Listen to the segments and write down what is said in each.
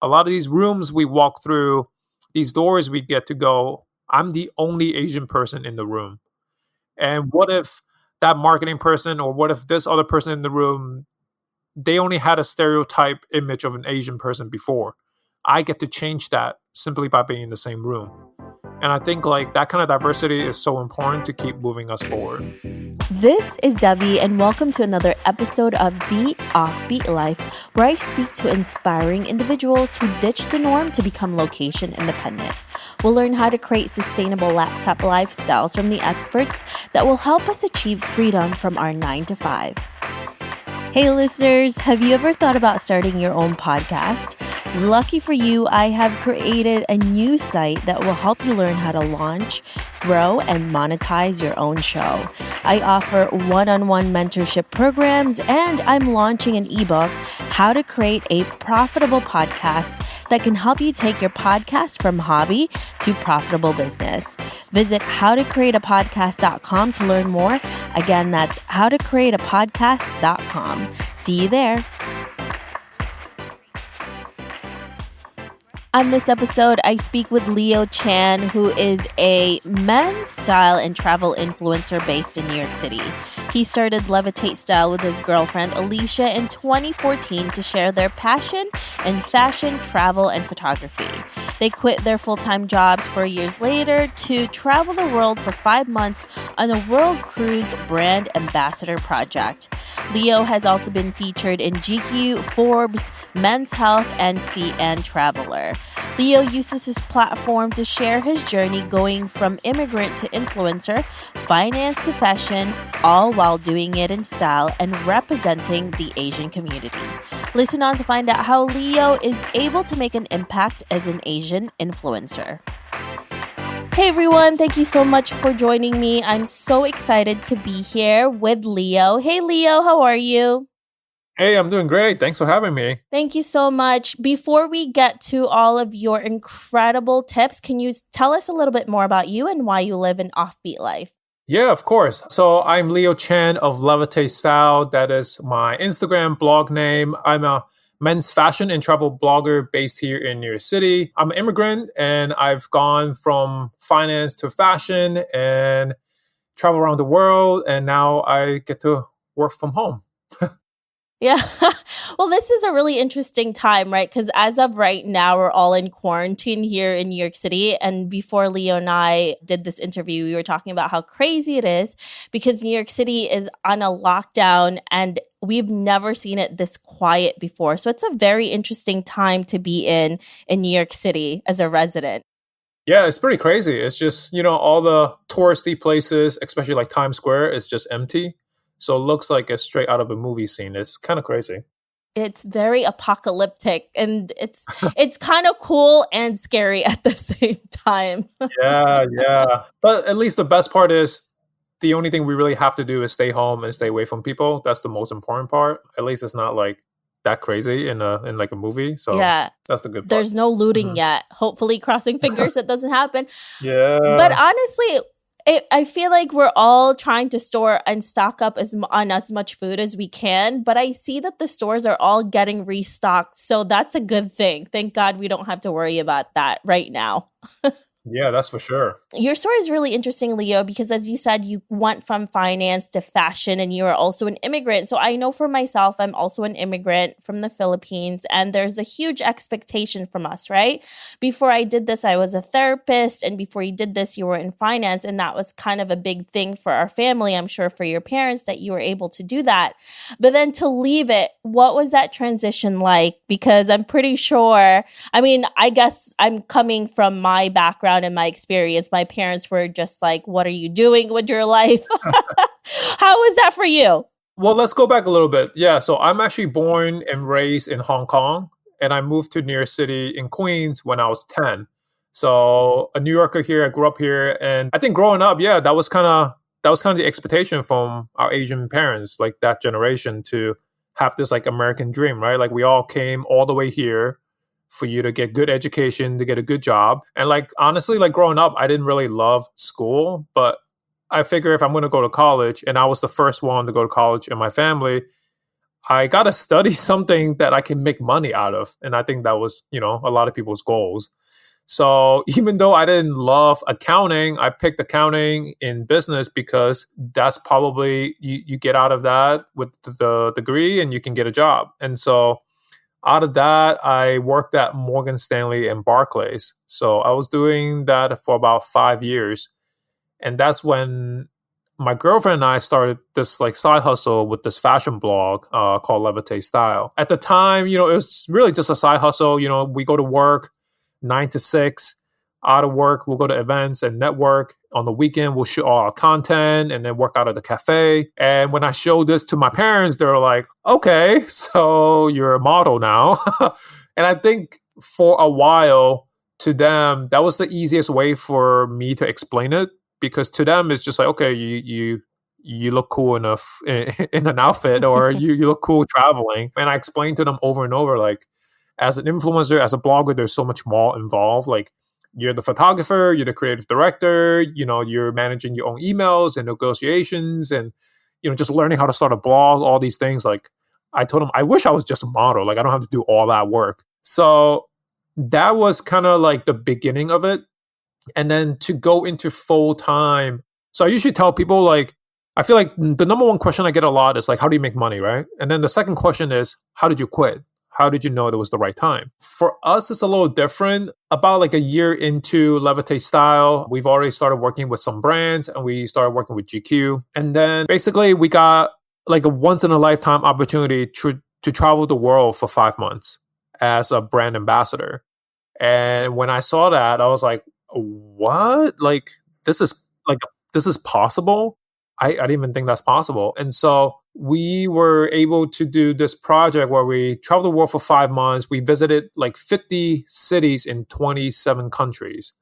A lot of these rooms we walk through, these doors we get to go, I'm the only Asian person in the room. And what if that marketing person or what if this other person in the room, they only had a stereotype image of an Asian person before? I get to change that simply by being in the same room. And I think like that kind of diversity is so important to keep moving us forward. This is Debbie, and welcome to another episode of The Offbeat Life, where I speak to inspiring individuals who ditched the norm to become location independent. We'll learn how to create sustainable laptop lifestyles from the experts that will help us achieve freedom from our 9 to 5. Hey listeners, have you ever thought about starting your own podcast? Lucky for you, I have created a new site that will help you learn how to launch, grow, and monetize your own show. I offer one-on-one mentorship programs, and I'm launching an ebook, How to Create a Profitable Podcast, that can help you take your podcast from hobby to profitable business. Visit howtocreateapodcast.com to learn more. Again, that's howtocreateapodcast.com. See you there. On this episode, I speak with Leo Chan, who is a men's style and travel influencer based in New York City. He started Levitate Style with his girlfriend, Alicia, in 2014 to share their passion in fashion, travel, and photography. They quit their full-time jobs 4 years later to travel the world for 5 months on the World Cruise Brand Ambassador Project. Leo has also been featured in GQ, Forbes, Men's Health, and CNTraveler. Leo uses his platform to share his journey going from immigrant to influencer, finance to fashion, all while doing it in style and representing the Asian community. Listen on to find out how Leo is able to make an impact as an Asian influencer. Hey everyone, thank you so much for joining me. I'm so excited to be here with Leo. Hey Leo, how are you? Hey, I'm doing great. Thanks for having me. Thank you so much. Before we get to all of your incredible tips, can you tell us a little bit more about you and why you live an offbeat life? Yeah, of course. So I'm Leo Chan of Levitate Style. That is my Instagram blog name. I'm a men's fashion and travel blogger based here in New York City. I'm an immigrant and I've gone from finance to fashion and travel around the world. And now I get to work from home. Yeah. Well, this is a really interesting time, right? Because as of right now, we're all in quarantine here in New York City. And before Leo and I did this interview, we were talking about how crazy it is because New York City is on a lockdown and we've never seen it this quiet before. So it's a very interesting time to be in New York City as a resident. Yeah, it's pretty crazy. It's just, all the touristy places, especially like Times Square, is just empty. So it looks like it's straight out of a movie scene. It's kind of crazy. It's very apocalyptic and it's kind of cool and scary at the same time. Yeah. But at least the best part is the only thing we really have to do is stay home and stay away from people. That's the most important part. At least it's not like that crazy in like a movie. So yeah, that's the good part. There's no looting yet. Hopefully, crossing fingers that doesn't happen. Yeah. But honestly, I feel like we're all trying to store and stock up on as much food as we can, but I see that the stores are all getting restocked, so that's a good thing. Thank God we don't have to worry about that right now. Yeah, that's for sure. Your story is really interesting, Leo, because as you said, you went from finance to fashion and you are also an immigrant. So I know for myself, I'm also an immigrant from the Philippines and there's a huge expectation from us, right? Before I did this, I was a therapist, and before you did this, you were in finance, and that was kind of a big thing for our family. I'm sure for your parents that you were able to do that. But then to leave it, what was that transition like? Because I'm pretty sure, I guess I'm coming from my background and my experience. My parents were just like, what are you doing with your life? How was that for you? Well, let's go back a little bit. Yeah, so I'm actually born and raised in Hong Kong, and I moved to New York City in Queens when I was 10. So a New Yorker here, I grew up here, and I think growing up, yeah, that was kind of the expectation from our Asian parents, like that generation, to have this like American dream, right? Like we all came all the way here for you to get good education, to get a good job. And like, honestly, like growing up, I didn't really love school, but I figure if I'm going to go to college, and I was the first one to go to college in my family, I got to study something that I can make money out of. And I think that was, a lot of people's goals. So even though I didn't love accounting, I picked accounting in business because that's probably you get out of that with the degree and you can get a job. And so out of that, I worked at Morgan Stanley and Barclays. So I was doing that for about 5 years. And that's when my girlfriend and I started this like side hustle with this fashion blog called Levitate Style. At the time, it was really just a side hustle. We go to work 9 to 6. Out of work, we'll go to events and network. On the weekend, we'll shoot all our content and then work out at the cafe. And when I showed this to my parents, they were like, okay, so you're a model now. And I think for a while, to them, that was the easiest way for me to explain it, because to them, it's just like, okay, you look cool enough in an outfit, or you look cool traveling. And I explained to them over and over, like, as an influencer, as a blogger, there's so much more involved. Like, you're the photographer, you're the creative director, you're managing your own emails and negotiations and, just learning how to start a blog, all these things. Like, I told them, I wish I was just a model. Like, I don't have to do all that work. So that was kind of like the beginning of it. And then to go into full time. So I usually tell people, like, I feel like the number one question I get a lot is like, how do you make money, right? And then the second question is, how did you quit? How did you know it was the right time? For us, it's a little different. About like a year into Levitate Style, we've already started working with some brands and we started working with GQ. And then basically we got like a once in a lifetime opportunity to travel the world for 5 months as a brand ambassador. And when I saw that, I was like, what? Like, this is possible? I didn't even think that's possible. And so we were able to do this project where we traveled the world for 5 months. We visited like 50 cities in 27 countries.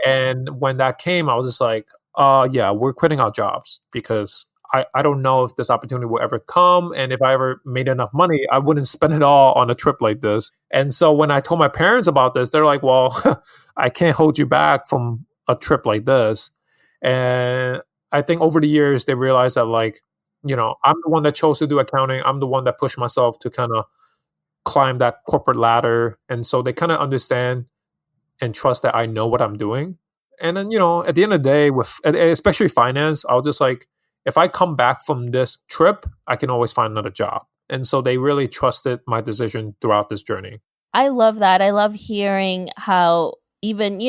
And when that came, I was just like, yeah, we're quitting our jobs because I don't know if this opportunity will ever come. And if I ever made enough money, I wouldn't spend it all on a trip like this. And so when I told my parents about this, they're like, well, I can't hold you back from a trip like this. And I think over the years, they realized that, like, I'm the one that chose to do accounting. I'm the one that pushed myself to kind of climb that corporate ladder. And so they kind of understand and trust that I know what I'm doing. And then, at the end of the day, with especially finance, I was just like, if I come back from this trip, I can always find another job. And so they really trusted my decision throughout this journey. I love that. I love hearing how even,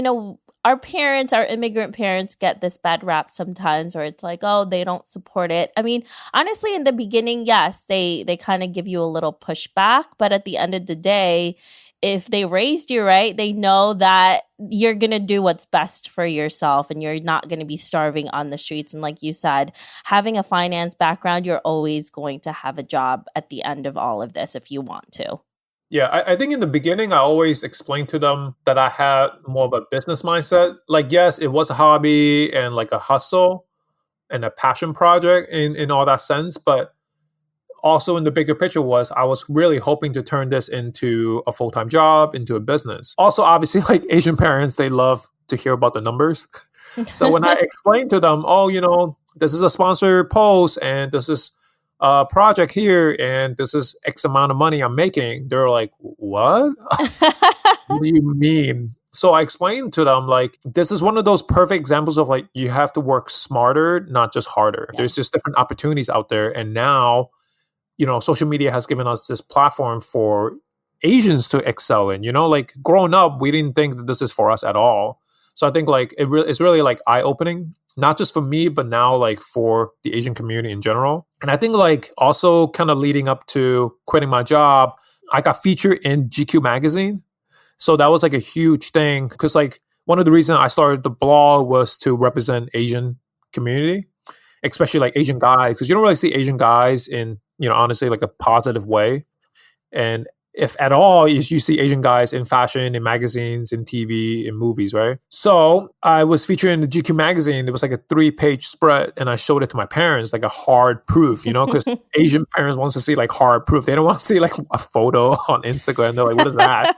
our parents, our immigrant parents, get this bad rap sometimes, where it's like, oh, they don't support it. I mean, honestly, in the beginning, yes, they kind of give you a little pushback. But at the end of the day, if they raised you right, they know that you're going to do what's best for yourself and you're not going to be starving on the streets. And like you said, having a finance background, you're always going to have a job at the end of all of this if you want to. Yeah, I think in the beginning, I always explained to them that I had more of a business mindset. Like, yes, it was a hobby and like a hustle and a passion project in all that sense. But also in the bigger picture was I was really hoping to turn this into a full-time job, into a business. Also, obviously, like Asian parents, they love to hear about the numbers. So when I explained to them, oh, this is a sponsored post and this is project here and this is X amount of money I'm making, they're like, what? What do you mean? So I explained to them, like, this is one of those perfect examples of like, you have to work smarter, not just harder. Yeah. There's just different opportunities out there. And now, social media has given us this platform for Asians to excel in, like growing up, we didn't think that this is for us at all. So I think like it's really like eye-opening, not just for me, but now like for the Asian community in general. And I think like also kind of leading up to quitting my job, I got featured in GQ magazine. So that was like a huge thing because like one of the reasons I started the blog was to represent Asian community, especially like Asian guys, because you don't really see Asian guys in, honestly, like a positive way. And if at all, you see Asian guys in fashion, in magazines, in TV, in movies, right? So I was featured in the GQ magazine. It was like a 3-page spread, and I showed it to my parents, like a hard proof, because Asian parents want to see like hard proof. They don't want to see like a photo on Instagram. They're like, what is that?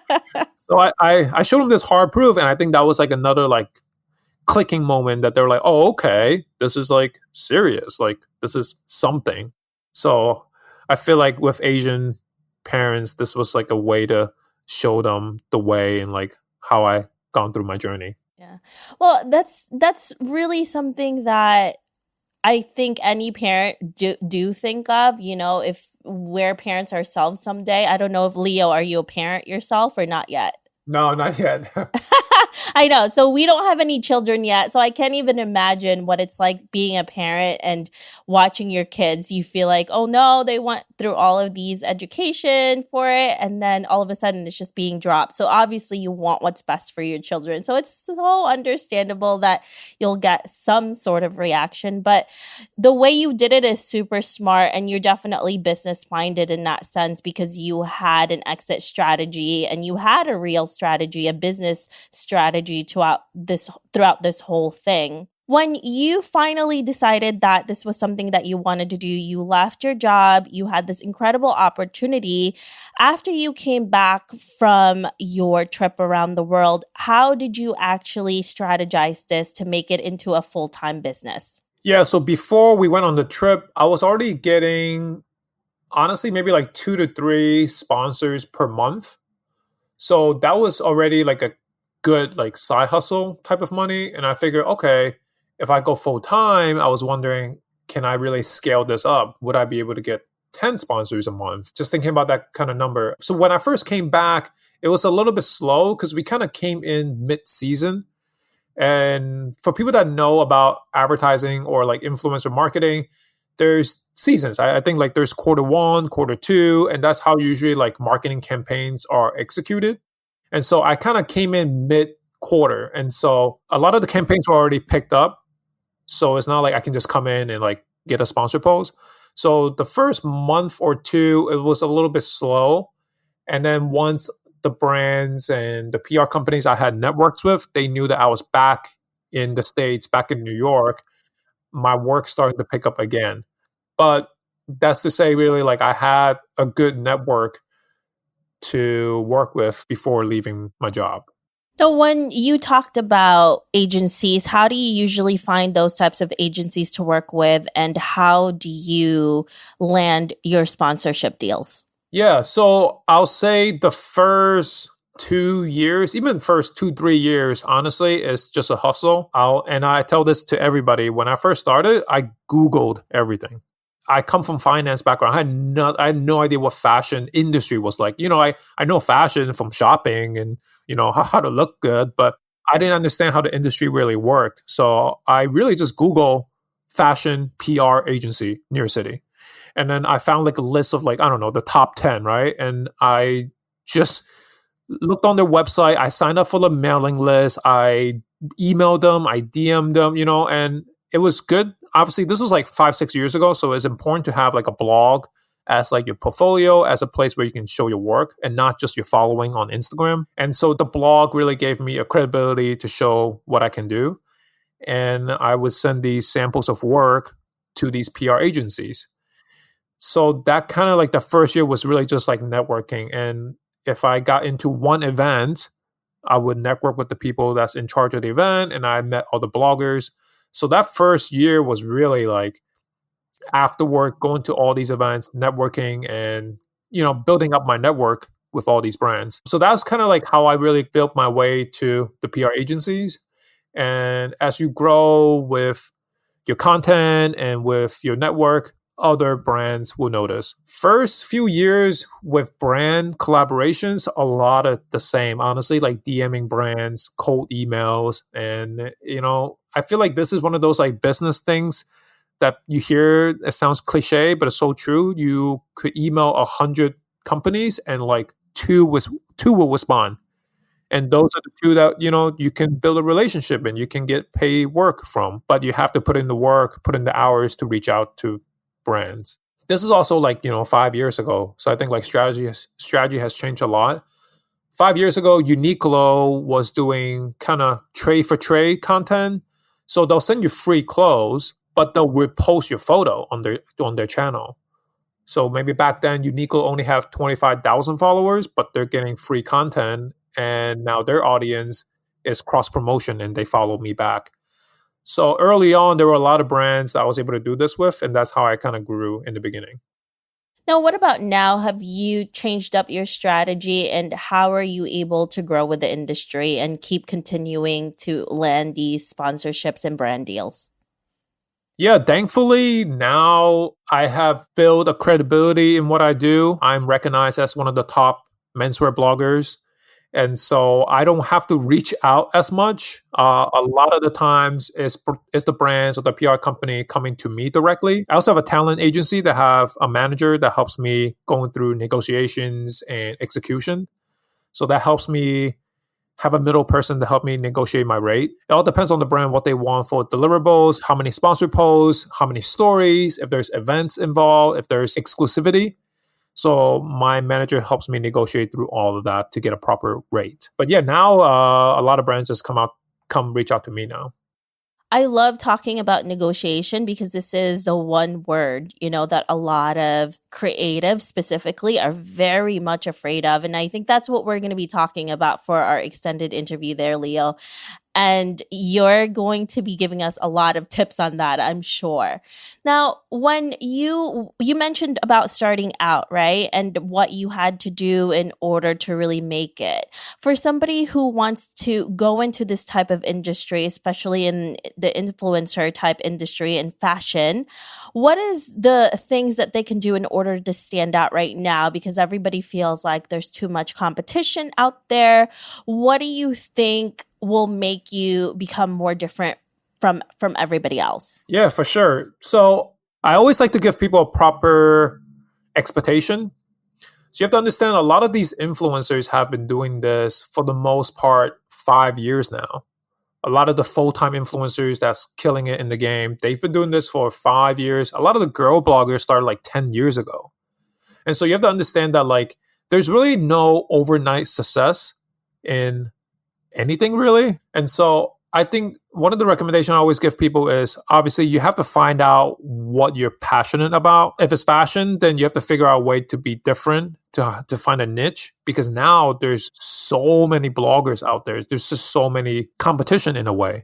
So I showed them this hard proof, and I think that was like another like clicking moment that they were like, oh, okay, this is like serious. Like this is something. So I feel like with Asian parents, this was like a way to show them the way and like how I gone through my journey. Yeah. Well, that's really something that I think any parent do think of, if we're parents ourselves someday. I don't know if Leo, are you a parent yourself or not yet? No, not yet. I know. So we don't have any children yet. So I can't even imagine what it's like being a parent and watching your kids. You feel like, oh no, they went through all of these education for it. And then all of a sudden it's just being dropped. So obviously you want what's best for your children. So it's so understandable that you'll get some sort of reaction. But the way you did it is super smart. And you're definitely business minded in that sense because you had an exit strategy and you had a real strategy, a business strategy throughout this whole thing. When you finally decided that this was something that you wanted to do, you left your job, you had this incredible opportunity. After you came back from your trip around the world, how did you actually strategize this to make it into a full-time business? Yeah, so before we went on the trip, I was already getting, honestly, maybe like 2 to 3 sponsors per month. So that was already like a good like side hustle type of money. And I figured, okay, if I go full time, I was wondering, can I really scale this up? Would I be able to get 10 sponsors a month? Just thinking about that kind of number. So when I first came back, it was a little bit slow because we kind of came in mid-season. And for people that know about advertising or like influencer marketing, there's seasons. I think like there's quarter 1, quarter 2, and that's how usually like marketing campaigns are executed. And so I kind of came in mid quarter. And so a lot of the campaigns were already picked up. So it's not like I can just come in and like get a sponsor post. So the first month or two, it was a little bit slow. And then once the brands and the PR companies I had networks with, they knew that I was back in the States, back in New York, my work started to pick up again. But that's to say, really, like I had a good network to work with before leaving my job. So when you talked about agencies, how do you usually find those types of agencies to work with and how do you land your sponsorship deals? Yeah, so I'll say the first 2 years, even first 2, 3 years, honestly, is just a hustle. And I tell this to everybody. When I first started, I Googled everything. I come from finance background. I had no idea what fashion industry was like. I know fashion from shopping and, how to look good, but I didn't understand how the industry really worked. So I really just Google fashion PR agency near city. And then I found like a list of like, I don't know, the top 10, right? And I just looked on their website. I signed up for the mailing list. I emailed them, I DM'd them, and it was good. Obviously, this was like 5, 6 years ago. So it's important to have like a blog as like your portfolio, as a place where you can show your work and not just your following on Instagram. And so the blog really gave me a credibility to show what I can do. And I would send these samples of work to these PR agencies. So that kind of like the first year was really just like networking. And if I got into one event, I would network with the people that's in charge of the event and I met all the bloggers. So that first year was really like after work, going to all these events, networking and, building up my network with all these brands. So that was kind of like how I really built my way to the PR agencies. And as you grow with your content and with your network, other brands will notice. First few years with brand collaborations, a lot of the same, honestly, like DMing brands, cold emails. And, I feel like this is one of those like business things that you hear, it sounds cliche, but it's so true. You could email 100 companies and like two will respond. And those are the two that, you can build a relationship and you can get paid work from. But you have to put in the work, put in the hours to reach out to brands. This is also like, 5 years ago. So I think like strategy has changed a lot. 5 years ago, Uniqlo was doing kind of trade for trade content. So they'll send you free clothes, but they'll repost your photo on their channel. So maybe back then Uniqlo only have 25,000 followers, but they're getting free content. And now their audience is cross promotion and they follow me back. So early on, there were a lot of brands that I was able to do this with. And that's how I kind of grew in the beginning. Now, what about now? Have you changed up your strategy and how are you able to grow with the industry and keep continuing to land these sponsorships and brand deals? Yeah, thankfully now I have built a credibility in what I do. I'm recognized as one of the top menswear bloggers. And so I don't have to reach out as much. A lot of the times is the brands or the PR company coming to me directly. I also have a talent agency that have a manager that helps me going through negotiations and execution. So that helps me have a middle person to help me negotiate my rate. It all depends on the brand, what they want for deliverables, how many sponsor posts, how many stories, if there's events involved, if there's exclusivity. So my manager helps me negotiate through all of that to get a proper rate. But yeah, now a lot of brands just come reach out to me now. I love talking about negotiation because this is the one word, that a lot of creatives specifically are very much afraid of. And I think that's what we're going to be talking about for our extended interview there, Leo. And you're going to be giving us a lot of tips on that, I'm sure. Now, when you mentioned about starting out, right? And what you had to do in order to really make it. For somebody who wants to go into this type of industry, especially in the influencer type industry in fashion, what is the things that they can do in order to stand out right now? Because everybody feels like there's too much competition out there. What do you think will make you become more different from everybody else? Yeah, for sure. So I always like to give people a proper expectation. So you have to understand a lot of these influencers have been doing this for the most part 5 years now. A lot of the full-time influencers that's killing it in the game, they've been doing this for 5 years. A lot of the girl bloggers started like 10 years ago. And so you have to understand that like there's really no overnight success in anything really. And so I think one of the recommendations I always give people is obviously you have to find out what you're passionate about. If it's fashion, then you have to figure out a way to be different, to find a niche, because now there's so many bloggers out there. There's just so many competition in a way.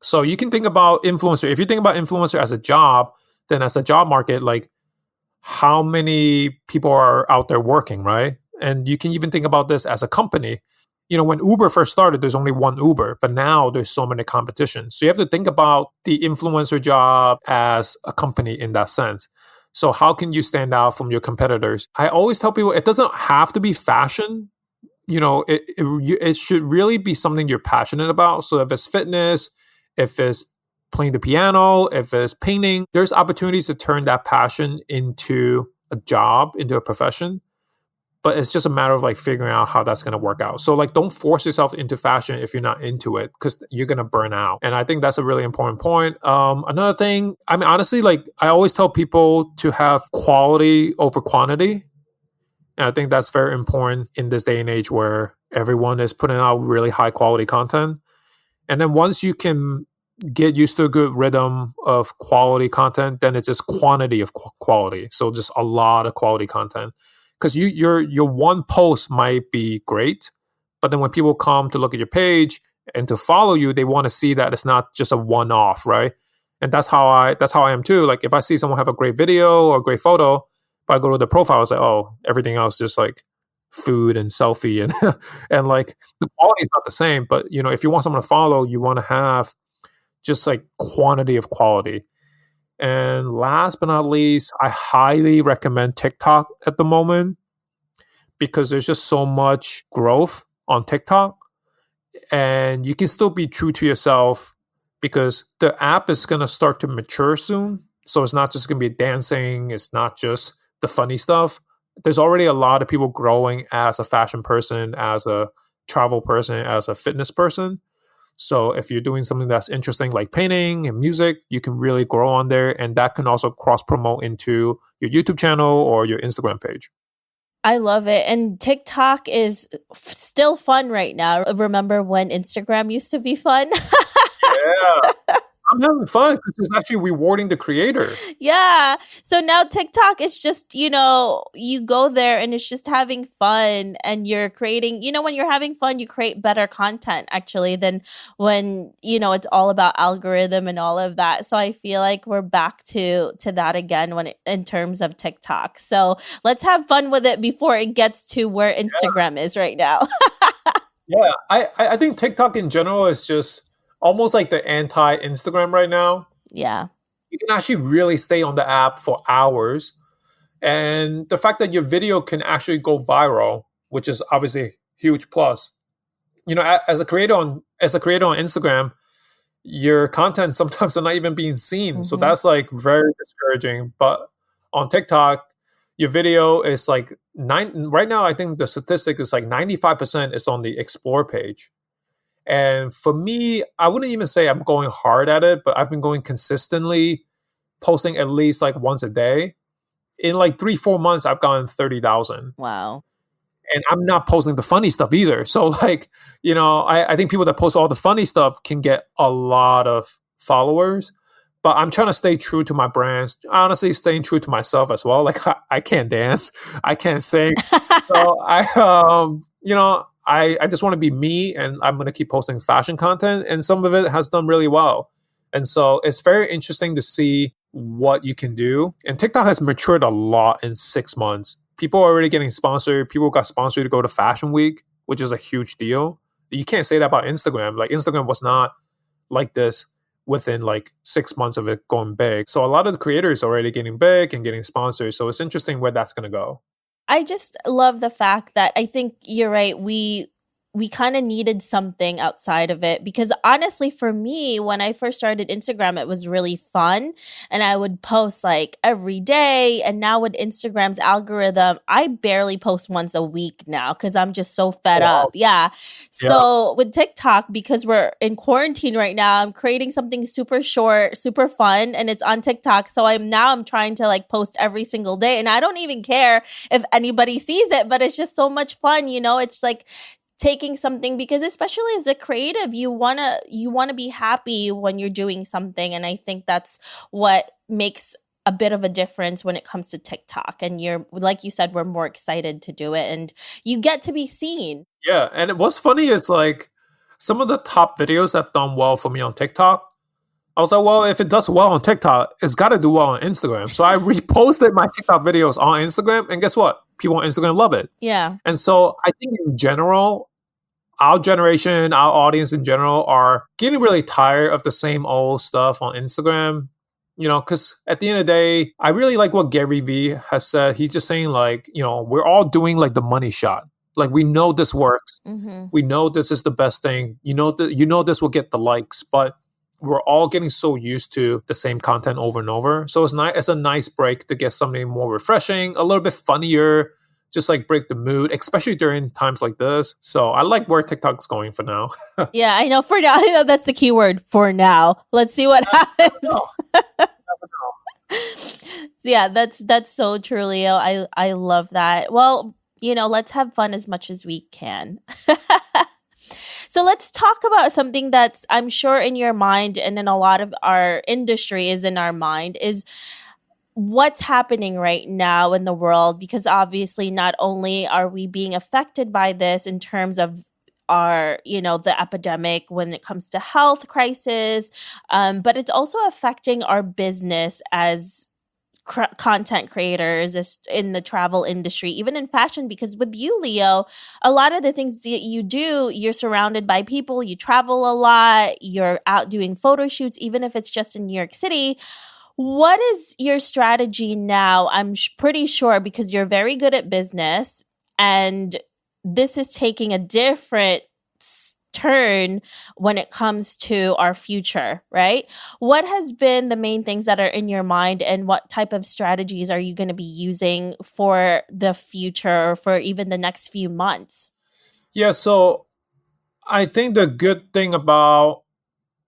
So you can think about influencer. If you think about influencer as a job, then as a job market, like how many people are out there working, right? And you can even think about this as a company. When Uber first started, there's only one Uber, but now there's so many competitions. So you have to think about the influencer job as a company in that sense. So how can you stand out from your competitors? I always tell people it doesn't have to be fashion. It should really be something you're passionate about. So if it's fitness, if it's playing the piano, if it's painting, there's opportunities to turn that passion into a job, into a profession. But it's just a matter of like figuring out how that's going to work out. So like, don't force yourself into fashion if you're not into it, because you're going to burn out. And I think that's a really important point. Another thing, I mean, honestly, like I always tell people to have quality over quantity. And I think that's very important in this day and age where everyone is putting out really high quality content. And then once you can get used to a good rhythm of quality content, then it's just quantity of quality. So just a lot of quality content. Because your one post might be great, but then when people come to look at your page and to follow you, they want to see that it's not just a one-off, right? And that's how I am too. Like if I see someone have a great video or a great photo, if I go to the profile, it's like, oh, everything else just like food and selfie and and like the quality is not the same. But if you want someone to follow, you want to have just like quantity of quality. And last but not least, I highly recommend TikTok at the moment because there's just so much growth on TikTok. And you can still be true to yourself because the app is going to start to mature soon. So it's not just going to be dancing. It's not just the funny stuff. There's already a lot of people growing as a fashion person, as a travel person, as a fitness person. So if you're doing something that's interesting like painting and music, you can really grow on there. And that can also cross-promote into your YouTube channel or your Instagram page. I love it. And TikTok is still fun right now. Remember when Instagram used to be fun? Yeah. I'm having fun because it's actually rewarding the creator. Yeah. So now TikTok is just, you go there and it's just having fun and you're creating, when you're having fun, you create better content actually than when, it's all about algorithm and all of that. So I feel like we're back to that again in terms of TikTok. So let's have fun with it before it gets to where Instagram is right now. Yeah, I think TikTok in general is just almost like the anti-Instagram right now. Yeah. You can actually really stay on the app for hours. And the fact that your video can actually go viral, which is obviously a huge plus. As a creator on Instagram, your content sometimes are not even being seen. So Mhm. that's like very discouraging. But on TikTok, your video is like right now, I think the statistic is like 95% is on the explore page. And for me, I wouldn't even say I'm going hard at it, but I've been going consistently, posting at least like once a day. In like 3-4 months, I've gotten 30,000. Wow. And I'm not posting the funny stuff either. So like, I think people that post all the funny stuff can get a lot of followers. But I'm trying to stay true to my brands. Honestly, staying true to myself as well. Like I can't dance, I can't sing. So I just want to be me, and I'm going to keep posting fashion content, and some of it has done really well. And so it's very interesting to see what you can do. And TikTok has matured a lot in 6 months. People are already getting sponsored. People got sponsored to go to Fashion Week, which is a huge deal. You can't say that about Instagram. Like Instagram was not like this within like 6 months of it going big. So a lot of the creators are already getting big and getting sponsored. So it's interesting where that's going to go. I just love the fact that I think you're right. We kind of needed something outside of it because honestly for me when I first started Instagram it was really fun and I would post like every day, and now with Instagram's algorithm I barely post once a week now cuz I'm just so fed up. Wow. Yeah. Yeah. So with TikTok, because we're in quarantine right now, I'm creating something super short, super fun, and it's on TikTok. So I'm trying to like post every single day, and I don't even care if anybody sees it, but it's just so much fun, it's like taking something, because especially as a creative you want to be happy when you're doing something, and I think that's what makes a bit of a difference when it comes to TikTok. And you're like you said, we're more excited to do it and you get to be seen. Yeah. And what's funny is like some of the top videos that have done well for me on TikTok. I was like, well, if it does well on TikTok, it's got to do well on Instagram. So I reposted my TikTok videos on Instagram, and guess what? People on Instagram love it. Yeah. And so I think in general, our generation, our audience in general, are getting really tired of the same old stuff on Instagram. Because at the end of the day, I really like what Gary Vee has said. He's just saying, like, we're all doing like the money shot. Like, we know this works. Mm-hmm. We know this is the best thing. This will get the likes, but we're all getting so used to the same content over and over. So it's nice. It's a nice break to get something more refreshing, a little bit funnier, just like break the mood, especially during times like this. So I like where TikTok's going for now. Yeah, I know. For now, I know that's the key word. For now, let's see what happens. So yeah, that's so true, Leo. I love that. Well, let's have fun as much as we can. So let's talk about something that's I'm sure in your mind and in a lot of our industry is in our mind is what's happening right now in the world, because obviously not only are we being affected by this in terms of our the epidemic when it comes to health crisis, but it's also affecting our business as content creators in the travel industry, even in fashion, because with you, Leo, a lot of the things that you do, you're surrounded by people, you travel a lot, you're out doing photo shoots, even if it's just in New York City. What is your strategy now? I'm pretty sure because you're very good at business and this is taking a different turn when it comes to our future, right? What has been the main things that are in your mind, and what type of strategies are you going to be using for the future or for even the next few months? Yeah, so I think the good thing about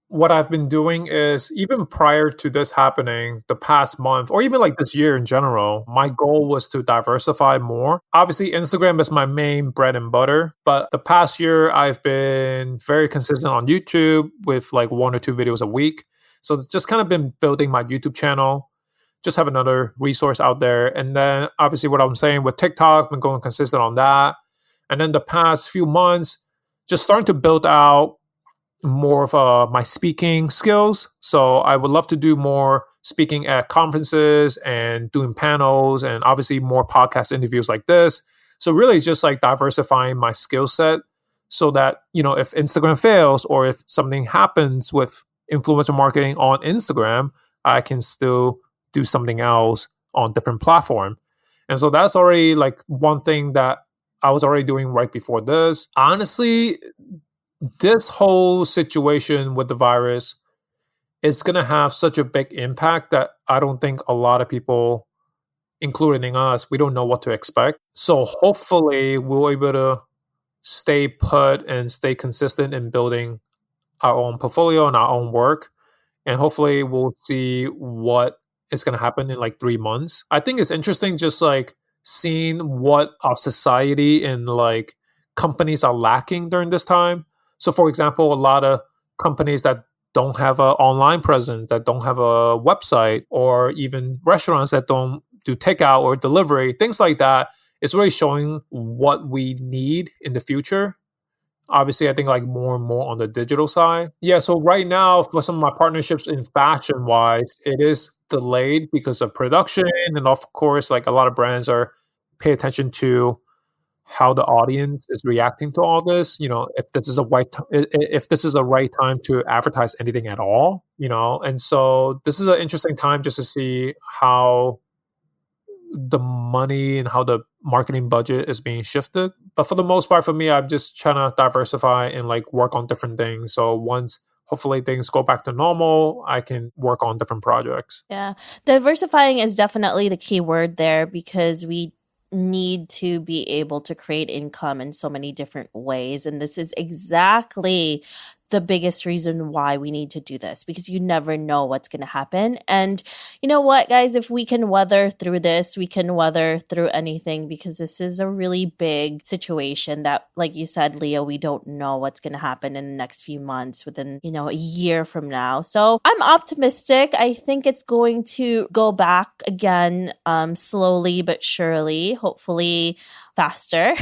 what I've been doing is even prior to this happening, the past month, or even like this year in general, my goal was to diversify more. Obviously, Instagram is my main bread and butter, but the past year, I've been very consistent on YouTube with like 1 or 2 videos a week. So it's just kind of been building my YouTube channel, just have another resource out there. And then obviously what I'm saying with TikTok, been going consistent on that. And then the past few months, just starting to build out more of my speaking skills. So I would love to do more speaking at conferences and doing panels and obviously more podcast interviews like this. So really just like diversifying my skill set so that, if Instagram fails or if something happens with influencer marketing on Instagram, I can still do something else on different platform. And so that's already like one thing that I was already doing right before this. Honestly, this whole situation with the virus is going to have such a big impact that I don't think a lot of people, including us, we don't know what to expect. So hopefully we'll be able to stay put and stay consistent in building our own portfolio and our own work. And hopefully we'll see what is going to happen in like 3 months. I think it's interesting just like seeing what our society and like companies are lacking during this time. So for example, a lot of companies that don't have an online presence, that don't have a website, or even restaurants that don't do takeout or delivery, things like that, it's really showing what we need in the future. Obviously, I think like more and more on the digital side. Yeah, so right now, for some of my partnerships in fashion wise, it is delayed because of production. And of course, like a lot of brands are pay attention to how the audience is reacting to all this. If this is if this is a right time to advertise anything at all. And so this is an interesting time just to see how the money and how the marketing budget is being shifted. But for the most part, for me, I'm just trying to diversify and like work on different things. So once hopefully things go back to normal, I can work on different projects. Yeah. Diversifying is definitely the key word there because we need to be able to create income in so many different ways. And this is exactly the biggest reason why we need to do this, because you never know what's going to happen. And you know what, guys, if we can weather through this, we can weather through anything, because this is a really big situation that, like you said, Leo, we don't know what's going to happen in the next few months, within, a year from now. So I'm optimistic. I think it's going to go back again, slowly but surely, hopefully faster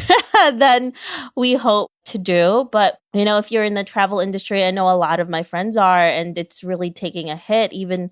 than we hope to do. But if you're in the travel industry, I know a lot of my friends are, and it's really taking a hit. Even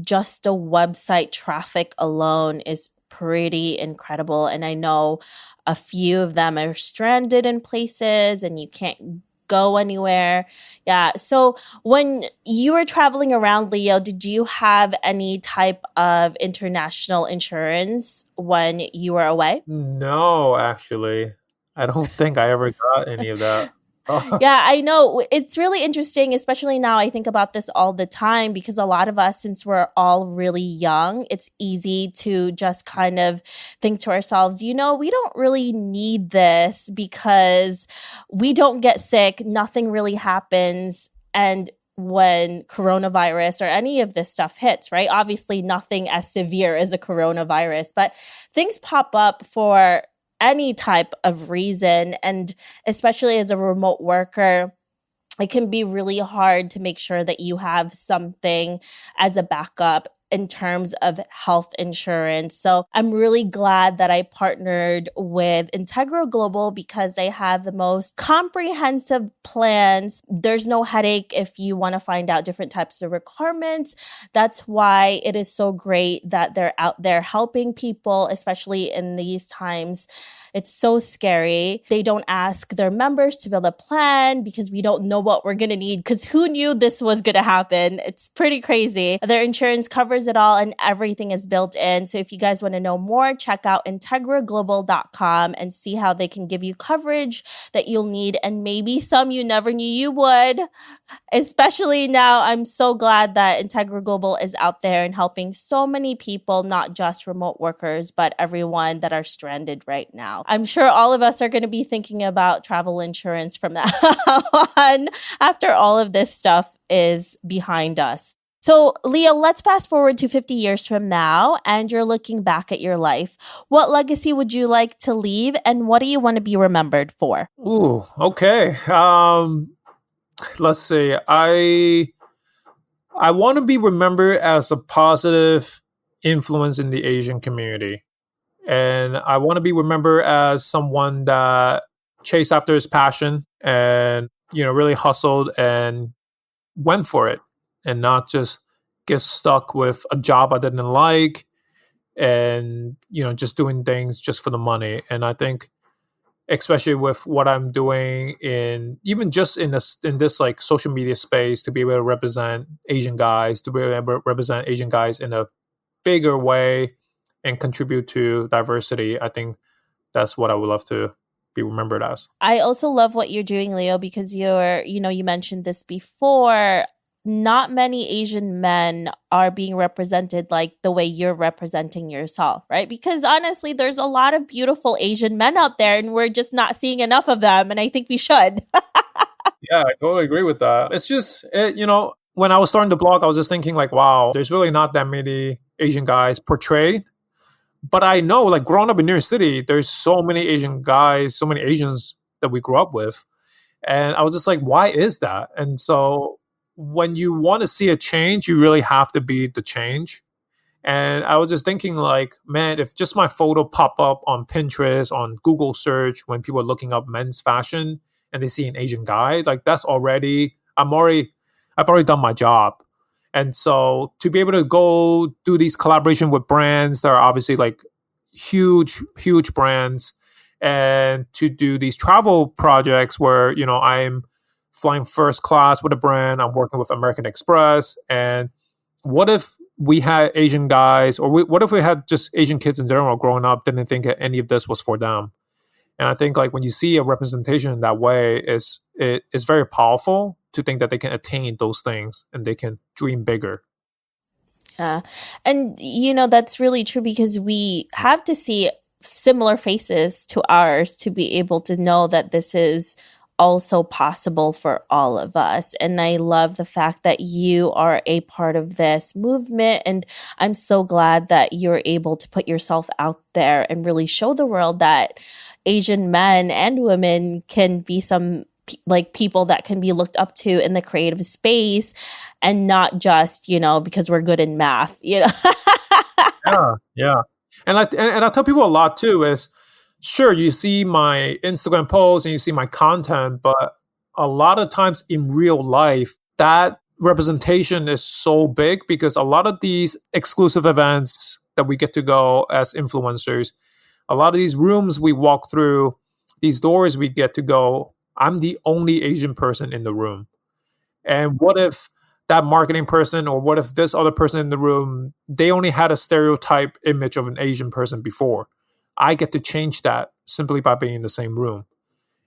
just the website traffic alone is pretty incredible, and I know a few of them are stranded in places and you can't go anywhere. Yeah. So when you were traveling around, Leo, did you have any type of international insurance when you were away? No, actually. I don't think I ever got any of that. Yeah, I know. It's really interesting, especially now. I think about this all the time because a lot of us, since we're all really young, it's easy to just kind of think to ourselves, we don't really need this because we don't get sick. Nothing really happens. And when coronavirus or any of this stuff hits, right? Obviously, nothing as severe as a coronavirus, but things pop up for any type of reason. And especially as a remote worker, it can be really hard to make sure that you have something as a backup in terms of health insurance. So I'm really glad that I partnered with Integra Global because they have the most comprehensive plans. There's no headache if you want to find out different types of requirements. That's why it is so great that they're out there helping people, especially in these times. It's so scary. They don't ask their members to build a plan because we don't know what we're going to need, because who knew this was going to happen? It's pretty crazy. Their insurance covers it all and everything is built in. So if you guys want to know more, check out integraglobal.com and see how they can give you coverage that you'll need, and maybe some you never knew you would. Especially now, I'm so glad that Integra Global is out there and helping so many people, not just remote workers, but everyone that are stranded right now. I'm sure all of us are going to be thinking about travel insurance from now on after all of this stuff is behind us. So, Leo, let's fast forward to 50 years from now, and you're looking back at your life. What legacy would you like to leave, and what do you want to be remembered for? Ooh, okay. Let's see. I I want to be remembered as a positive influence in the Asian community. And I want to be remembered as someone that chased after his passion and, really hustled and went for it and not just get stuck with a job I didn't like and, just doing things just for the money. And I think especially with what I'm doing in even just in this like social media space to be able to represent Asian guys, to be able to represent Asian guys in a bigger way and contribute to diversity. I think that's what I would love to be remembered as. I also love what you're doing, Leo, because you mentioned this before. Not many Asian men are being represented like the way you're representing yourself, right? Because honestly, there's a lot of beautiful Asian men out there and we're just not seeing enough of them. And I think we should. Yeah, I totally agree with that. It's just, when I was starting the blog, I was just thinking like, wow, there's really not that many Asian guys portrayed. But I know, like growing up in New York City, there's so many Asian guys, so many Asians that we grew up with. And I was just like, why is that? And so when you want to see a change, you really have to be the change. And I was just thinking like, man, if just my photo pop up on Pinterest, on Google search, when people are looking up men's fashion and they see an Asian guy, like that's I've already done my job. And so to be able to go do these collaboration with brands that are obviously like huge, huge brands, and to do these travel projects where, I'm flying first class with a brand, I'm working with American Express. And what if we had Asian guys, or what if we had just Asian kids in general growing up, didn't think that any of this was for them? And I think like when you see a representation in that way, it's very powerful to think that they can attain those things and they can dream bigger. Yeah. And, that's really true because we have to see similar faces to ours to be able to know that this is also possible for all of us. And I love the fact that you are a part of this movement. And I'm so glad that you're able to put yourself out there and really show the world that Asian men and women can be some like people that can be looked up to in the creative space and not just, because we're good in math, Yeah. And I tell people a lot too is, sure, you see my Instagram posts and you see my content, but a lot of times in real life, that representation is so big because a lot of these exclusive events that we get to go as influencers, a lot of these rooms we walk through, these doors we get to go, I'm the only Asian person in the room. And what if that marketing person or what if this other person in the room, they only had a stereotype image of an Asian person before? I get to change that simply by being in the same room.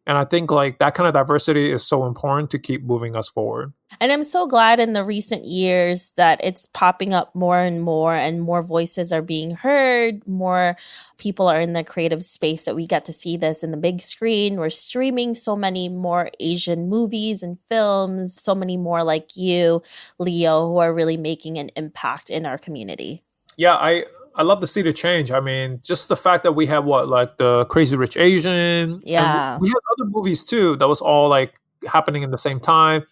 And I think like that kind of diversity is so important to keep moving us forward. And I'm so glad in the recent years that it's popping up more and more voices are being heard. More people are in the creative space that we get to see this in the big screen. We're streaming so many more Asian movies and films, so many more like you, Leo, who are really making an impact in our community. Yeah, I love to see the change. I mean, just the fact that we have like the Crazy Rich Asian. Yeah. And we had other movies too that was all like happening in the same time.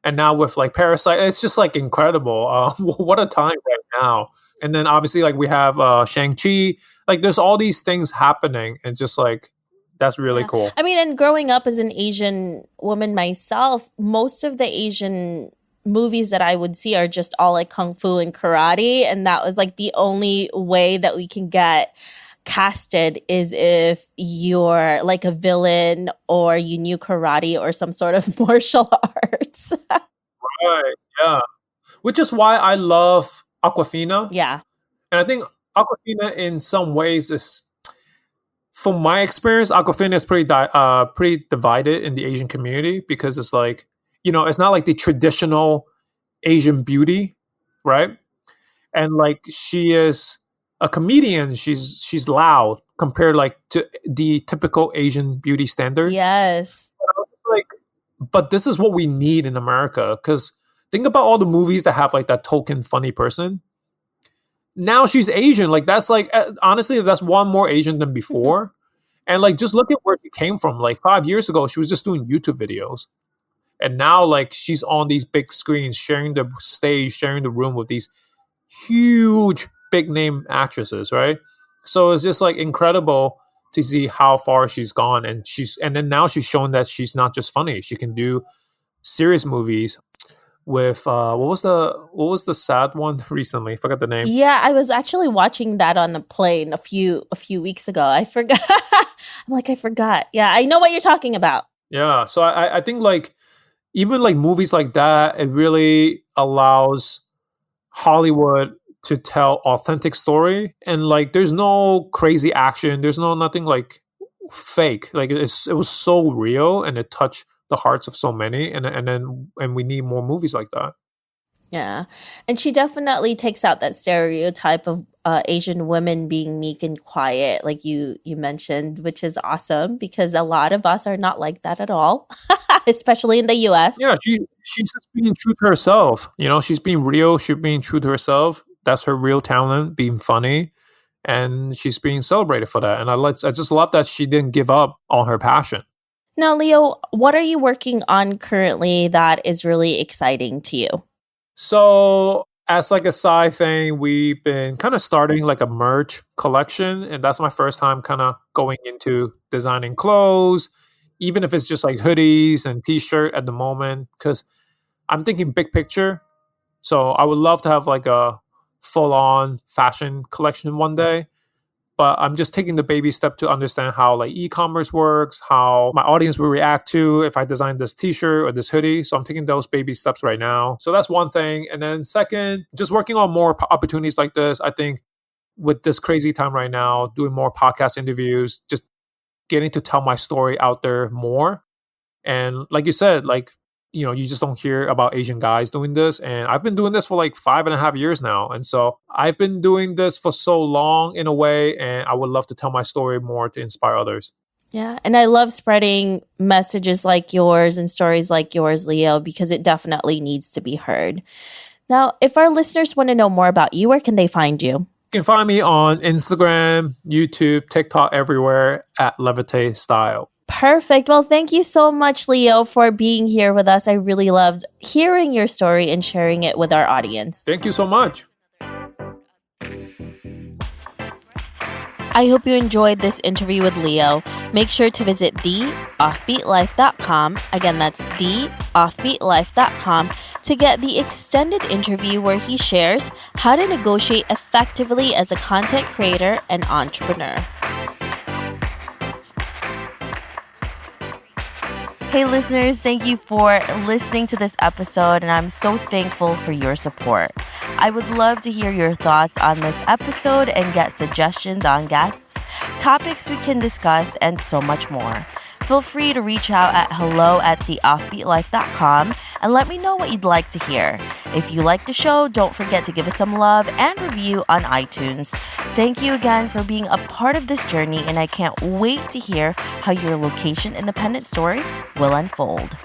And now with like Parasite, it's just like incredible. What a time right now. And then obviously like we have Shang-Chi. Like there's all these things happening. And just like, that's really cool. I mean, and growing up as an Asian woman myself, most of the Asian movies that I would see are just all like kung fu and karate, and that was like the only way that we can get casted is if you're like a villain or you knew karate or some sort of martial arts. Right, yeah. Which is why I love Aquafina. Yeah. And I think Aquafina in some ways is, from my experience, Aquafina is pretty divided in the Asian community because it's like, it's not like the traditional Asian beauty, right? And like she is a comedian, she's loud compared like to the typical Asian beauty standard. Yes. Like, but this is what we need in America because think about all the movies that have like that token funny person. Now she's Asian, like that's like honestly that's one more Asian than before. And like just look at where she came from. Like 5 years ago, she was just doing YouTube videos. And now like she's on these big screens, sharing the stage, sharing the room with these huge big name actresses, right? So it's just like incredible to see how far she's gone, and then now she's shown that she's not just funny. She can do serious movies with what was the sad one recently? Forgot the name. Yeah, I was actually watching that on a plane a few weeks ago. I forgot. I'm like, I forgot. Yeah, I know what you're talking about. Yeah, so I think like even like movies like that, it really allows Hollywood to tell authentic story, and like there's no crazy action, there's no nothing like fake. Like it was so real, and it touched the hearts of so many, and we need more movies like that. Yeah. And she definitely takes out that stereotype of Asian women being meek and quiet, like you mentioned, which is awesome because a lot of us are not like that at all, especially in the US. Yeah, she's just being true to herself. She's being real. She's being true to herself. That's her real talent, being funny, and she's being celebrated for that. And I just love that she didn't give up on her passion. Now, Leo, what are you working on currently that is really exciting to you? So as like a side thing, we've been kind of starting like a merch collection, and that's my first time kind of going into designing clothes, even if it's just like hoodies and t-shirt at the moment, because I'm thinking big picture. So I would love to have like a full-on fashion collection one day, but I'm just taking the baby step to understand how like e-commerce works, how my audience will react to if I design this t-shirt or this hoodie. So I'm taking those baby steps right now. So that's one thing. And then second, just working on more opportunities like this. I think with this crazy time right now, doing more podcast interviews, just getting to tell my story out there more. And like you said, like, you just don't hear about Asian guys doing this. And I've been doing this for like 5.5 years now. And so I've been doing this for so long in a way. And I would love to tell my story more to inspire others. Yeah. And I love spreading messages like yours and stories like yours, Leo, because it definitely needs to be heard. Now, if our listeners want to know more about you, where can they find you? You can find me on Instagram, YouTube, TikTok, everywhere at Levitate Style. Perfect. Well, thank you so much, Leo, for being here with us. I really loved hearing your story and sharing it with our audience. Thank you so much. I hope you enjoyed this interview with Leo. Make sure to visit theoffbeatlife.com. Again, that's theoffbeatlife.com to get the extended interview where he shares how to negotiate effectively as a content creator and entrepreneur. Hey listeners, thank you for listening to this episode, and I'm so thankful for your support. I would love to hear your thoughts on this episode and get suggestions on guests, topics we can discuss, and so much more. Feel free to reach out at hello@theoffbeatlife.com and let me know what you'd like to hear. If you like the show, don't forget to give us some love and review on iTunes. Thank you again for being a part of this journey, and I can't wait to hear how your location independent story will unfold.